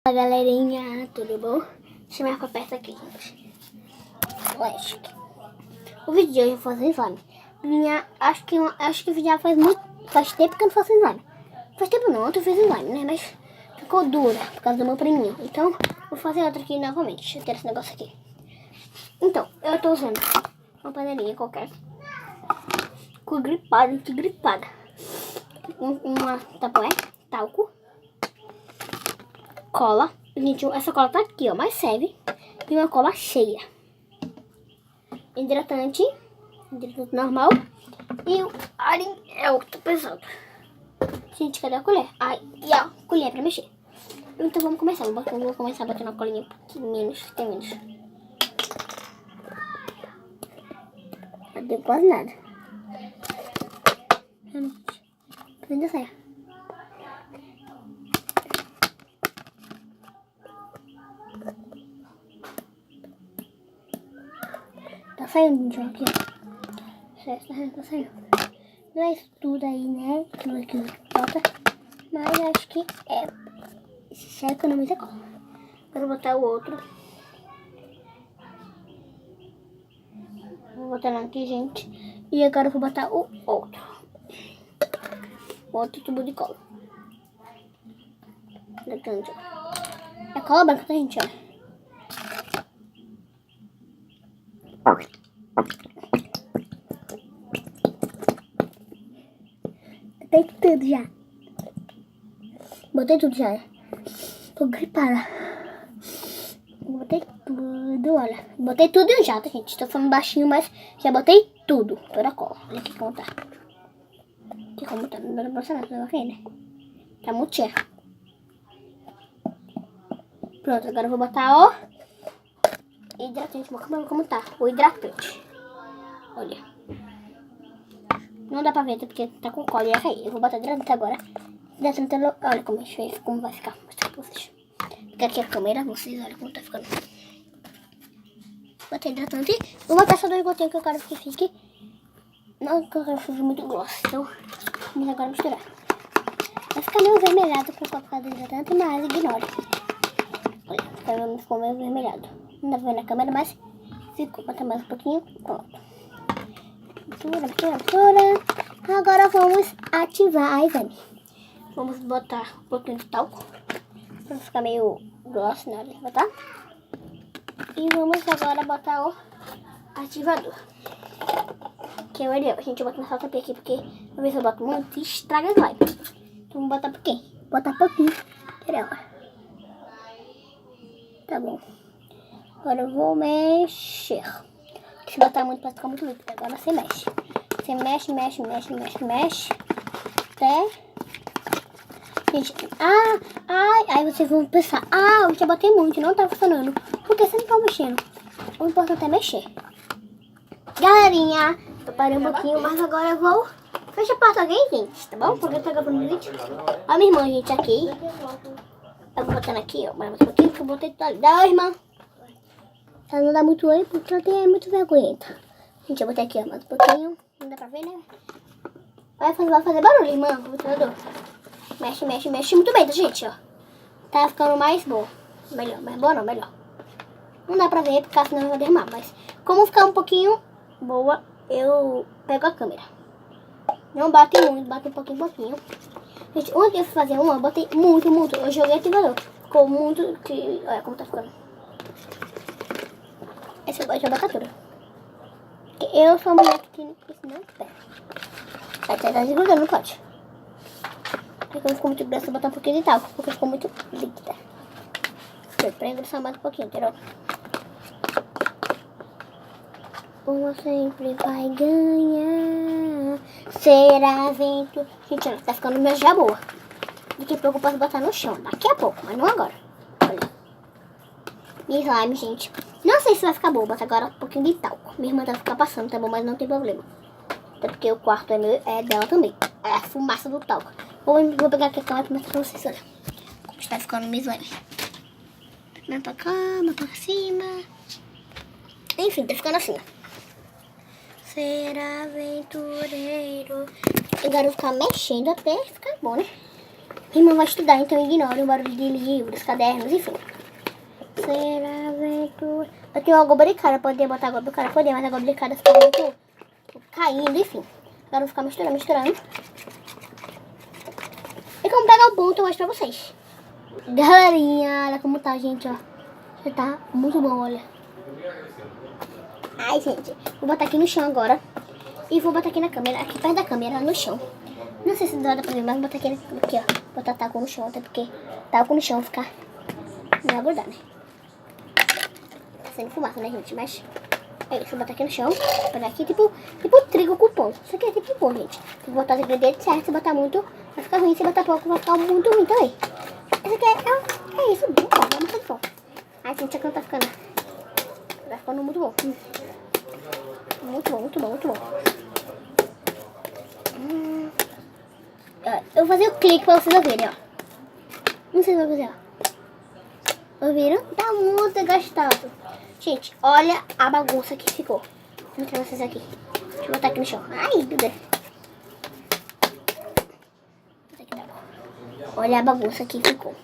Fala galerinha, tudo bom? Deixa eu mais pra perto aqui, gente. O vídeo de hoje eu vou fazer slime. Acho que já faz tempo que eu não faço slime. Faz tempo não, eu fiz slime, né? Mas ficou dura por causa do meu priminho. Então, vou fazer outra aqui novamente. Deixa eu ter esse negócio aqui. Então, eu tô usando uma panelinha qualquer. Com gripada. Uma tapoé, talco, cola. Gente, essa cola tá aqui, ó, mas serve. E uma cola cheia. Hidratante normal. E o Ariel, tá pesado. Gente, cadê a colher? E a colher pra mexer. Então vamos começar. Eu vou começar botando a colinha um pouquinho menos, tem menos. Não deu quase nada. Ainda sai. Tá saindo, gente, aqui, ó. Tá saindo. Não é isso tudo aí, né? Tudo que falta. Mas acho que já economiza cola. Agora vou botar o outro. Vou botar aqui, gente. E agora eu vou botar o outro. Outro tubo de cola. É cola branca, tá, gente? Olha. Botei tudo já. Tô gripada. Botei tudo, olha. Botei tudo já, tá, gente? Tô falando baixinho, mas já botei tudo. Toda a cola. Olha aqui como tá. Aqui como tá. Não dá pra passar nada aqui, né? Tá muito cheio. Pronto, agora eu vou botar o hidratante. Como tá? O hidratante. Olha. Não dá pra ver, porque tá com cola e ia cair. Eu vou botar hidratante agora. Hidratante, olha como vai ficar. Vou mostrar pra vocês. Fica aqui a câmera, vocês olhem como tá ficando. Botei hidratante. Vou botar só 2 gotinhas que eu quero que fique. Não, que eu quero que fique muito grosso. Então, vamos agora misturar. Vai ficar meio vermelhado por causa do hidratante, mas ignore. Olha, ficou meio vermelhado. Não dá pra ver na câmera, mas ficou. Bota mais um pouquinho. Pronto. Mistura. Agora vamos ativar a exame. Vamos botar um pouquinho de talco. Pra ficar meio grosso na hora de botar. E vamos agora botar o ativador. Que é o Ariel. A gente bota nessa tapinha aqui, porque uma vez eu boto muito e estraga a slime. Então vamos botar um pouquinho. Botar pouquinho. Ariel. Tá bom. Agora eu vou mexer. Se botar muito vai ficar muito líquido. Agora você mexe. Você mexe. Até... Gente, aí vocês vão pensar, eu já botei muito, não tá funcionando. Por que você não tá mexendo? O importante é mexer. Galerinha, eu parei um pouquinho, mas agora eu vou... Fecha a porta alguém, gente, tá bom? Porque eu tô gravando vídeo. Ó, minha irmã, gente, aqui. Eu vou botando aqui, ó, mais um pouquinho, que eu botei tudo ali. Dá, irmã. Ela não dá muito oi, porque ela é muito vergonhenta. Gente, eu botei aqui, ó, mais um pouquinho. Não dá pra ver, né? Vai fazer barulho, irmã, o ventilador. Mexe muito bem, tá, gente, ó. Tá ficando mais boa. Melhor, mais boa não, melhor. Não dá pra ver, porque senão eu vou derramar. Mas como ficar um pouquinho boa, eu pego a câmera. Não bate muito, bate um pouquinho. Gente, ontem eu fui fazer uma, eu botei muito. Eu joguei ativador. Ficou muito, olha como tá ficando. Essa eu gosto de botar tudo. Porque eu sou uma mulher que não pega. Aí tá desgrudando, não pode. Porque não ficou muito grossa, vou botar um pouquinho de talco, porque ficou muito líquida. Eu prendo engrossar mais um pouquinho, entendeu? Uma sempre vai ganhar. Será vento. Gente, olha, tá ficando meio já boa. Daqui a pouco eu posso botar no chão. Daqui a pouco, mas não agora. Olha. E slime, gente. Não sei se vai ficar boa, bota agora um pouquinho de talco. Minha irmã tá ficar passando, tá bom? Mas não tem problema. Até porque o quarto é dela também. É a fumaça do talco. Vou pegar aqui a câmera pra mostrar pra vocês, olha. Como está ficando o slime. Mais pra cá, mais pra cima. Enfim, tá ficando assim, ó. Ser aventureiro. Agora eu vou ficar mexendo até ficar bom, né? Minha irmã vai estudar, então ignore o barulho de livros, cadernos, enfim. Será aventura? Eu tenho uma gobricada, poder botar a gobricada, poder, mas a gobricada fica muito caindo, enfim. Agora eu vou ficar misturando. E como pegar o ponto, eu mostro pra vocês. Galerinha, olha como tá, gente, ó. Já tá muito bom, olha. Ai, gente, vou botar aqui no chão agora. E vou botar aqui na câmera, aqui perto da câmera, no chão. Não sei se dá pra ver, mas vou botar aqui, ó. Botar taco no chão, até porque taco no chão fica... Não vai grudar, né? Tá saindo fumaça, né, gente? Mas é isso, vou botar aqui no chão. Vou pegar aqui, tipo trigo com pão. Isso aqui é tipo pão, gente. Tem que botar os ingredientes certos. Se botar muito, vai ficar ruim. Se botar pouco, vai ficar muito ruim também. Esse aqui é isso, bom. Vamos fazer pão. Ai, gente, aqui não tá ficando. Tá ficando muito bom. Muito bom, muito bom, muito bom. Eu vou fazer o clique pra vocês ouvirem, ó. Não sei se vai fazer, ó. Ouviram? Tá muito gastado. Gente, olha a bagunça que ficou. Vou mostrar pra vocês aqui. Deixa eu botar aqui no chão. Ai, meu Deus. Olha a bagunça que ficou.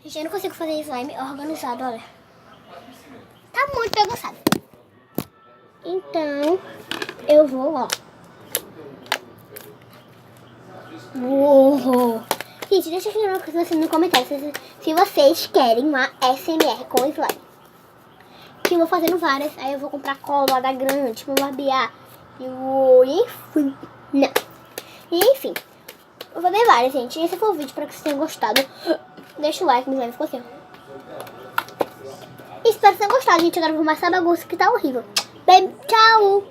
Gente, eu não consigo fazer slime organizado, olha. Tá muito bagunçado. Então, eu vou, ó. Uou. Gente, deixa aqui no comentário se vocês querem uma SMR com slime. Que eu vou fazendo várias. Aí eu vou comprar cola da grande, vou barbear. Enfim. Não. Enfim. Eu vou fazer várias, gente. Esse foi o vídeo. Espero que vocês tenham gostado. Deixa o like, me leve, ficou assim. Espero que tenham gostado, gente. Agora eu vou arrumar essa bagunça que tá horrível. Bem, tchau!